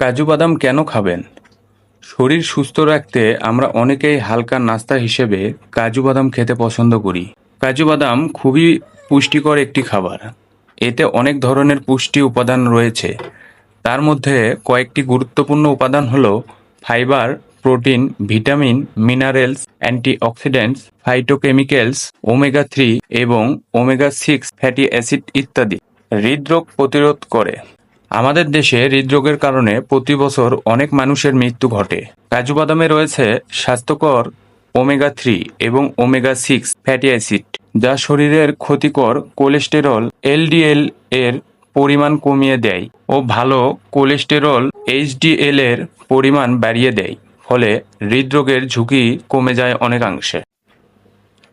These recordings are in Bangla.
কাজু বাদাম কেন খাবেন? শরীর সুস্থ রাখতে আমরা অনেকেই হালকা নাস্তা হিসেবে কাজু বাদাম খেতে পছন্দ করি। কাজু বাদাম খুবই পুষ্টিকর একটি খাবার। এতে অনেক ধরনের পুষ্টি উপাদান রয়েছে। তার মধ্যে কয়েকটি গুরুত্বপূর্ণ উপাদান হলো fibre, protein, vitamin, minerals, antioxidants, phytochemicals, omega 3 এবং ওমেগা 6 ফ্যাটি অ্যাসিড ইত্যাদি। হৃদরোগ প্রতিরোধ করে। আমাদের দেশে হৃদরোগের কারণে প্রতি বছর অনেক মানুষের মৃত্যু ঘটে। কাজু বাদামে রয়েছে স্বাস্থ্যকর ওমেগা 3 এবং ওমেগা 6 ফ্যাটি অ্যাসিড, যা শরীরের ক্ষতিকর কোলেস্টেরল এলডিএল এর পরিমাণ কমিয়ে দেয় ও ভালো কোলেস্টেরল এইচডিএল এর পরিমাণ বাড়িয়ে দেয়, ফলে হৃদরোগের ঝুঁকি কমে যায় অনেকাংশে।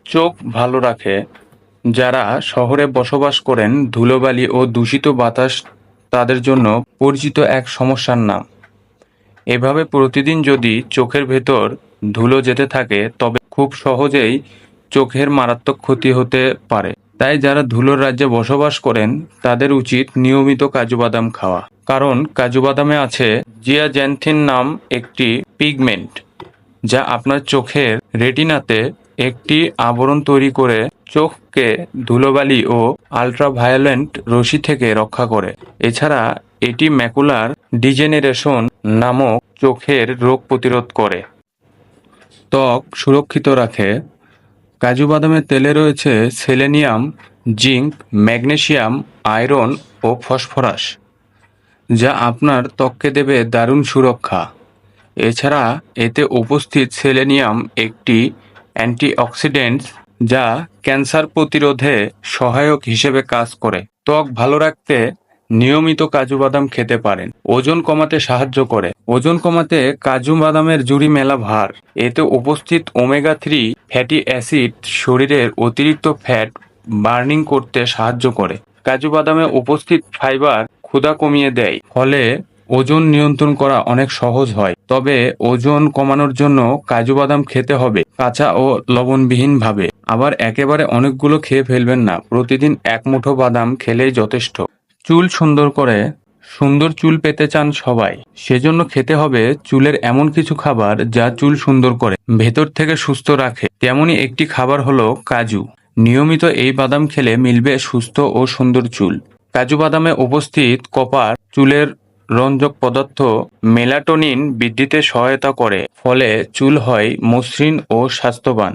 চোখ ভালো রাখে। যারা শহরে বসবাস করেন, ধুলোবালি ও দূষিত বাতাস তাদের জন্য পরিচিত এক সমস্যার নাম। এভাবে প্রতিদিন যদি চোখের ভেতর ধুলো যেতে থাকে, তবে খুব সহজেই চোখের মারাত্মক ক্ষতি হতে পারে। তাই যারা ধুলোর রাজ্যে বসবাস করেন, তাদের উচিত নিয়মিত কাজু বাদাম খাওয়া। কারণ কাজু বাদামে আছে জিয়াজ্যান্থিন নাম একটি পিগমেন্ট, যা আপনার চোখের রেটিনাতে একটি আবরণ তৈরি করে চোখকে ধুলোবালি ও আল্ট্রাভায়োলেট রশ্মি থেকে রক্ষা করে। এছাড়া এটি ম্যাকুলার ডিজেনারেশন নামক চোখের রোগ প্রতিরোধ করে। ত্বক সুরক্ষিত রাখে। কাজু বাদামের তেলে রয়েছে সেলেনিয়াম, জিঙ্ক, ম্যাগনেসিয়াম, আয়রন ও ফসফরাস, যা আপনার ত্বককে দেবে দারুণ সুরক্ষা। এছাড়া এতে উপস্থিত সেলেনিয়াম একটি অ্যান্টিঅক্সিডেন্ট, যা ক্যান্সার প্রতিরোধে সহায়ক হিসেবে কাজ করে। ত্বক ভালো রাখতে নিয়মিত কাজু বাদাম খেতে পারেন। ওজন কমাতে সাহায্য করে। ওজন কমাতে কাজু বাদামের জুড়ি মেলা ভার। এতে উপস্থিত ওমেগা 3 ফ্যাটি অ্যাসিড শরীরের অতিরিক্ত ফ্যাট বার্নিং করতে সাহায্য করে। কাজু বাদামে উপস্থিত ফাইবার ক্ষুধা কমিয়ে দেয়, ফলে ওজন নিয়ন্ত্রণ করা অনেক সহজ হয়। তবে ওজন কমানোর জন্য কাজু বাদাম খেতে হবে কাঁচা ও লবণবিহীন ভাবে। আবার একেবারে অনেকগুলো খেয়ে ফেলবেন না। প্রতিদিন এক মুঠো বাদাম খেলেই যথেষ্ট। চুল সুন্দর করে। সুন্দর চুল পেতে চান সবাই, সেজন্য খেতে হবে চুলের এমন কিছু খাবার যা চুল সুন্দর করে, ভেতর থেকে সুস্থ রাখে। তেমনই একটি খাবার হলো কাজু। নিয়মিত এই বাদাম খেলে মিলবে সুস্থ ও সুন্দর চুল। কাজু বাদামে উপস্থিত কপার চুলের রঞ্জক পদার্থ মেলাটোনিন বৃদ্ধিতে সহায়তা করে, ফলে চুল হয় মসৃণ ও স্বাস্থ্যবান।